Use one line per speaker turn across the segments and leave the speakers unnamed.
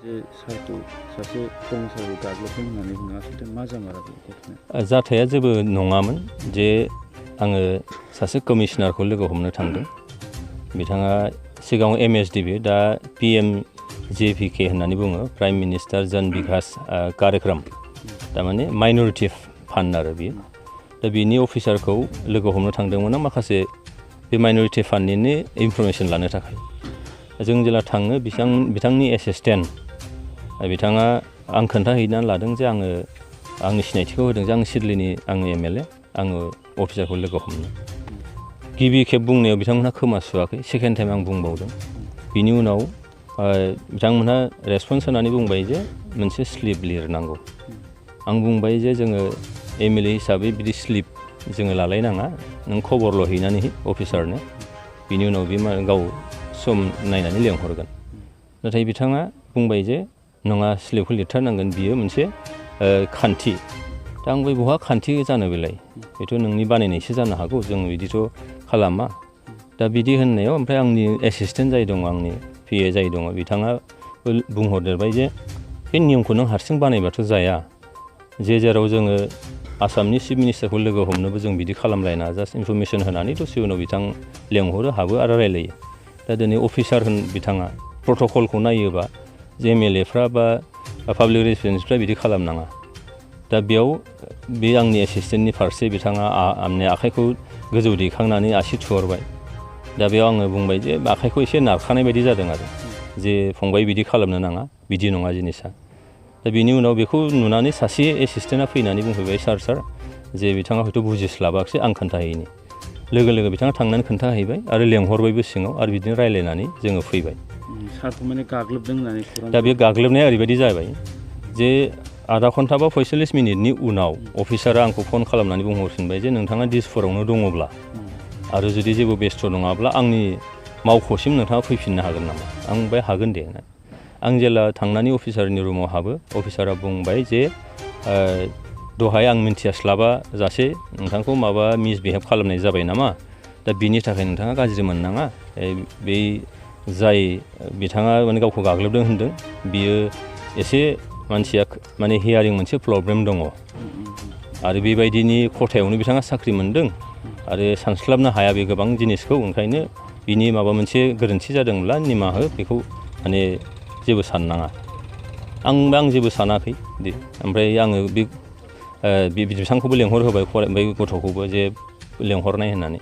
जे सारखौ सासे प्रफेसारखौ गाग्लोबदों होननानै बुङो आसलथे मा जामारा बे गथ'ना?
जाथाया जेबो नङामोन जे आङो सासे कमिसनारखौ लोगो हमनो थांदों। बिथाङा सिगाङाव MSDB दा PMJPK होननानै बुङो, प्राइम मिनिस्टार जन बिकास कार्यक्रम, थारमाने माइनरिटि फान्ड आरो बियो। दा बिनि अफिसारखौ लोगो हमनो थांदोंमोन आं माखासे बे माइनरिटि फान्डनिनो इनफरमेसन लानो थाखाय। जों जेला थाङो बिथांनि एसिसटेन्ट बिथाङा आं खोन्थाहैनानै लादों जे आंनि सिनायथिखौ होदों जे आं सिडलीनि आङो MLA, आङो अफिसारखौ लोगो हमनो। गिबि खेब बुंनायाव बिथांमोनहा खोमा सुवाखै, सेकेन्ड टाइम आं बुंबावदों। बिनि उनाव बिथांमोनहा रेसपन्स होनानै बुंबाय जे मोनसे स्लिप लिरनांगौ। आं बुंबाय जे जोङो MLA हिसाबै बिदि स्लिप जोङो लालायनाङा, नों खबरल' हैनानै अफिसारनो, बिनि उनाव बे गाव सम नायनानै लेंहरगोन। नाथाय बिथाङा बुंबाय जे नङा, स्लिपखौ लिरथारनांगोन, बियो मोनसे खान्थि। दा आं बहा खान्थि जानो बेलाय, बेथ' नोंनि बानायनायसो जानो हागौ, जों बिदिथ' खालामा। दा बिदि होननायाव ओमफ्राय आंनि एसिसटेन्ट जाय दङ, आंनि PA जाय दङ, बिथाङा बुंहरदेरबाय जे बे नियमखौ नों हारसिं बानायबाथ' जाया, जेराव जोङो आसामनि चिफ मिनिस्टारखौ लोगो हमनोबो जों बिदि खालामलायना, जास्ट इनफरमेसन होनानै दसे उनाव बिथां लेंहरो, हाबो आरो रायलायो। दा दिनै अफिसार बिथाङा प्रट'कलखौ नायोबा जे MLAफ्रा बा पाब्लिक रिलेसन्सफ्रा बिदि खालामनाङा। दा बेयाव बे आंनि एसिसटेन्टनि फारसे बिथाङा आंनि आखाइखौ गोजौ दैखांनानै आसि थुहरबाय। दा बेयाव आङो बुंबाय जे आखाइखौ एसे नारखानाय बायदि जादों आरो, जे फंबाय बिदि खालामनो नाङा, बिदि नङा जिनिसा। दा बिनि उनाव बेखौ नुनानै सासे एसिसटेन्टआ फैनानै बुंफैबाय, सार जे बिथाङा हयथ' बुजिस्लाबाखिसै, आं खोन्थाहैनि। लोगो लोगो बिथाङा थांनानै खोन्थाहैबाय आरो लेंहरबायबो सिङाव, आरो बिदिनो रायलायनानै जोङो फैबाय।
सारखौ माने गाग्लोबदों होननानै खौरां।
दा बे गाग्लोबनाया ओरैबायदि जाबाय जे आधा घन्टा बा 45 मिनिटनि उनाव अफिसारा आंखौ फन खालामनानै बुंहरफिनबाय जे नोंथाङा दिसपुरावनो दङब्ला आरो जुदि जेबो बेस्थ' नङाब्ला आंनि मावख'सिम नोंथाङा फैफिननो हागोन नामा? आं बुंबाय हागोन दे। आं जेला थांनानै अफिसारनि रुमाव हाबो, अफिसारा बुंबाय जे दहाय आं मिन्थियास्लाबा जासे नोंथांखौ माबा मिसबिहेभ खालामनाय जाबाय नामा? दा बिनि थाखाय नोंथाङा गाज्रि मोननाङा। बै जाय बिथाङा माने गावखौ गाग्लोबदों होनदों, बियो एसे मानसिया माने हियारिं मोनसे प्रब्लेम दङ, आरो बेबायदिनि खथायावनो बिथाङा साख्रि मोनदों, आरो सानस्लाबनो हाया बे गोबां जिनिसखौ, ओंखायनो बिनि माबा मोनसे गोरोन्थि जादोंब्ला निमाहा हो, बेखौ माने जेबो साननाङा। आं जेबो सानाखै दे। ओमफ्राय आङो बे बिथांखौबो लेंहरहोबाय, बै गथ'खौबो जे लेंहरनाय होननानै,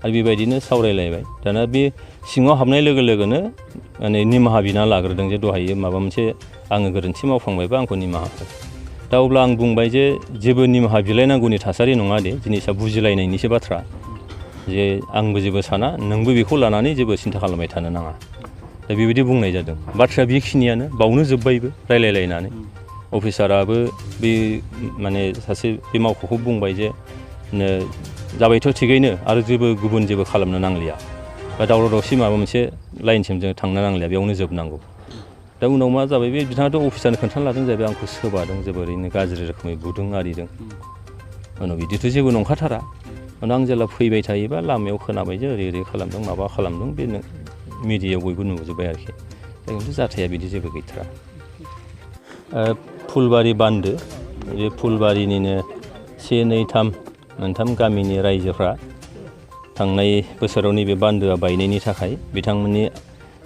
आरो बेबायदिनो सावरायलायबाय। दाना बे सिङाव हाबनाय लोगो लोगोनो माने निमाहा बिना लाग्रोदों जे दहाय माबा मोनसे आङो गोरोन्थि मावफ्लांबायबा आंखौ निमाहा हो। दा अब्ला आं बुंबाय जे जेबो निमाहा बिलायनांगौनि थासारि नङा दे, जिनिसा बुजिलायनायनिसो बाथ्रा, जे आंबो जेबो साना, नोंबो बेखौ लानानै जेबो सिन्था खालामबाय थानो नाङा। दा बेबायदि बुंनाय जादों। बाथ्राया बेखिनियानो, बावनो जोब्बायबो रायलायलायनानै। अफिसाराबो बे माने सासे बे मावख'खौ बुंबाय जे जाबायथ' थिगैनो, आरो गुबुन जेबो खालामनो नांलिया, बा दावराव दावसि माबा मोनसे लाइनसिम जों थांनो नांलिया, बेयावनो जोबनांगौ। दा उनाव मा जाबाय, बे बिथाङाथ' अफिसारनो खोन्थाना लादों जाहैबाय, आंखौ सोबादों, जोबोरैनो गाज्रि रोखोमै बुदों आरिदों। उनाव बिदिथ' जेबो नंखाथारा। उनाव आं जेला फैबाय थायोबा लामायाव खोनाबाय जे ओरै खालामदों, माबा खालामदों, बे मिडियायाव बयबो नुजोब्बाय आरोखि। दा खिन्थु जाथाया बिदि जेबो गैथारा। फुलबारि बान्दो, बे फुलबारिनिनो 1, 2, 3 मोनथाम गामिनि रायजोफ्रा थांनाय बोसोराव नैबे बान्दोआ बायनायनि थाखाय बिथांमोननि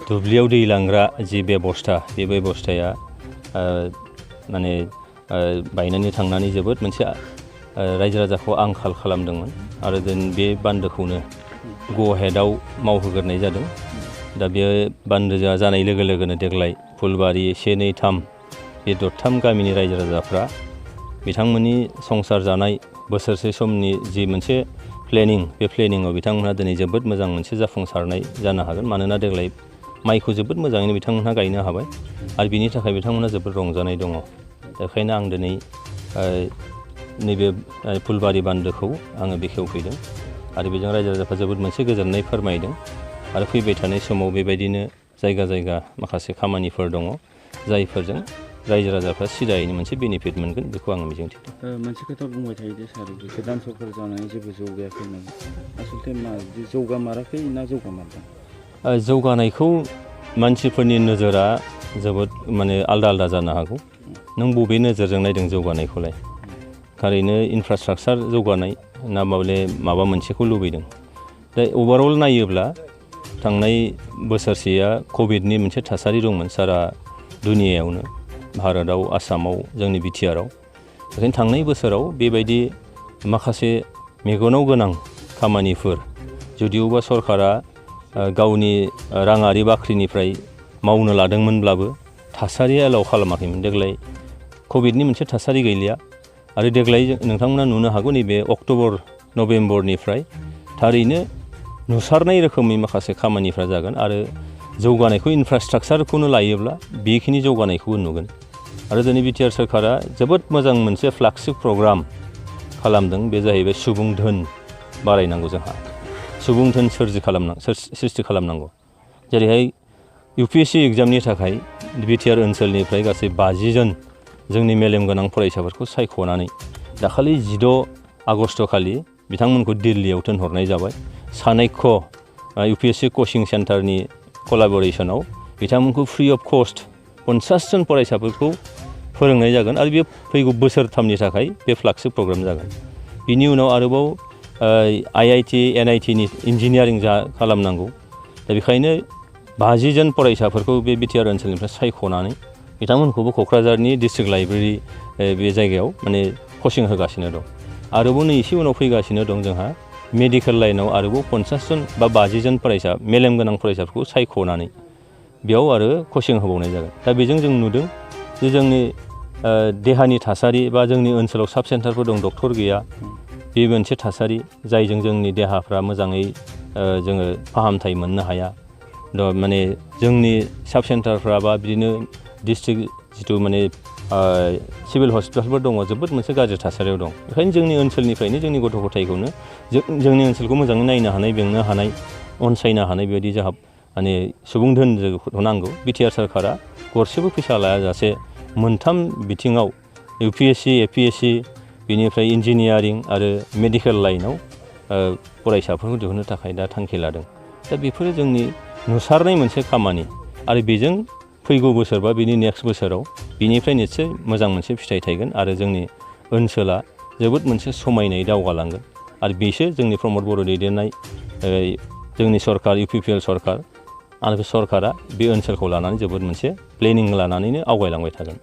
दुब्लियाव दै लांग्रा जि बेबस्था, बे बेबस्थाया माने बायनानै थांनानै जोबोद मोनसे रायजो राजाखौ आंखाल खालामदोंमोन, आरो बे बान्दोखौनो ग'हेडआव मावहोग्रोनाय जादों। दा बे बान्दोआ जानाय लोगो लोगोनो देग्लाय फुलबारि 1, 2, 3 बे दरथाम गामिनि रायजो राजाफ्रा बिथांमोननि संसार जानाय बोसोरसे समनि जि मोनसे प्लेनिं, बे प्लेनिंआव बिथांमोनहा दिनै जोबोद मोजां मोनसे जाफुंसारनाय जानो हागोन। मानोना देग्लाय माइखौ जोबोद मोजाङैनो बिथांमोनहा गायनो हाबाय, आरो बिनि थाखाय बिथांमोनहा जोबोद रंजानाय दङ। बेखायनो आं दिनै नैबे फुलबारि बान्दोखौ आङो बेखेवफैदों, आरो बेजों रायजो राजाफ्रा जोबोद मोनसे गोजोननाय फोरमायदों। आरो फैबाय थानाय समाव बेबायदिनो जायगा जायगा माखासे खामानिफोर दङ, जायफोरजों रायजो राजाफ्रा सिदायैनो मोनसे बेनिफिट मोनगोन, बेखौ आङो मिजिंथिदों।
मोनसे खोथा बुंबाय थायो जे सार, गोदान सरकार जानानै जेबो जौगायाखै होननानै, आसलथे मा जौगामाराखै ना जौगामारदों?
जौगानायखौ मानसिफोरनि नोजोरा जोबोद माने आलदा आलदा जानो हागौ नों बबे नोजोरजों नायदों जौगानायखौलाय थारैनो इनफ्रास्ट्राक्चार जौगानाय ना माबा मोनसेखौ लुबैदों दा अभारअल नायोब्ला थांनाय बोसोरसेया कभिडनि मोनसे थासारि दंमोन सारा दुनियायावनो भारतआव आसामाव जोंनि बिटिआरआव बेखायनो थांनाय बोसोराव बेबायदि माखासे मेगनाव गोनां खामानिफोर जुदिअबा सरकारा गावनि राङारि बाख्रिनिफ्राय मावनो लादोंमोनब्लाबो थासारिया एलाव खालामाखैमोन देग्लाय कभिडनि मोनसे थासारि गैलिया आरो देग्लाय नोंथांमोना नुनो हागौ नैबे अक्ट'बर नभेम्बरनिफ्राय थारैनो नुसारनाय रोखोमै माखासे खामानिफ्रा जागोन आरो जौगानायखौ इनफ्रास्ट्राक्चारखौनो लायोब्ला बेखिनि जौगानायखौबो नुगोन आरो जोंनि बिटिआर सोरखारा जोबोद मोजां मोनसे फ्लागशिप प्रग्राम खालामदों बे जाहैबाय सुबुं धोन बारायनांगौ जोंहा सुबुं धोन सृष्टि खालामनांगौ जेरैहाय UPSC एग्जामनि थाखाय बिटिआर ओनसोलनिफ्राय गासै 50 जन जोंनि मेलेम गोनां फरायसाफोरखौ सायख'नानै दाखालि 16 आगस्ट खालि बिथांमोनखौ दिल्लीयाव थिनहरनाय जाबाय सानायक्य UPSC कचिं सेन्टारनि कलाबरेसनाव बिथांमोनखौ फ्रि अफ कस्ट 50 जन फरायसाफोरखौ फोरोंनाय जागोन आरो बे फैगौ बोसोरथामनि थाखाय बे फ्लागशिप प्रग्राम जागोन बिनि उनाव आरोबाव IIT NIT नि इन्जिनियारिं खालामनांगौ दा बेखायनो 50 जन फरायसाफोरखौ बे बिटिआर ओनसोलनिफ्राय सायख'नानै बिथांमोनखौबो क'क्राझारनि डिस्ट्रिक्ट लाइब्रेरि बे जायगायाव माने कचिं होगासिनो दं आरोबाव नै एसे उनाव फैगासिनो दं जोंहा मेडिकेल लाइनाव आरोबाव 50 जन बा 50 जन फरायसा मेलेम गोनां फरायसाफोरखौ सायख'नानै बेयाव आरो कचिं होबावनाय जागोन दा बेजों जों नुदों जे जोंनि देहानि थासारि बा जोंनि ओनसोलाव साब सेन्टारफोर दं डक्टर गैया बे मोनसे थासारि जायजों जोंनि देहाफ्रा मोजाङै जोङो फाहामथाय मोननो हाया माने जोंनि साब सेन्टारफ्रा बा बिदिनो डिस्ट्रिक्ट जिथु माने सिभिल हस्पिटालफोर दङ जोबोद मोनसे गाज्रि थासारियाव दं बेखायनो जोंनि ओनसोलनिफ्रायनो जोंनि गथ' गथायखौनो जोंनि ओनसोलखौ मोजाङै नायनो हानाय बेंनो हानाय अनसायनो हानाय बेबायदि जोंहा माने सुबुं धोन नांगौ बिटिआर सोरखारा गरसेबो फैसा लायाजासे मोनथाम बिथिङाव UPSC APSC बेनिफ्राय इन्जिनियारिं आरो मेडिकेल लाइनाव फरायसाफोरखौ दिहुननो थाखाय दा थांखि लादों दा बेफोरो जोंनि नुसारनाय मोनसे खामानि आरो बेजों फैगौ बोसोर बा बिनि नेक्स्ट बोसोराव बिनिफ्राय निस्सय मोजां मोनसे फिथाइ थायगोन आरो जोंनि ओनसोला जोबोद मोनसे समायनायै दावगालांगोन आरो बेसो जोंनि प्रमद बर' दैदेननाय जोंनि सरकार UPPL सरकार आरो बे सरकारा बे ओनसोलखौ लानानै जोबोद मोनसे प्लेनिं लानानैनो आवगायलांबाय थागोन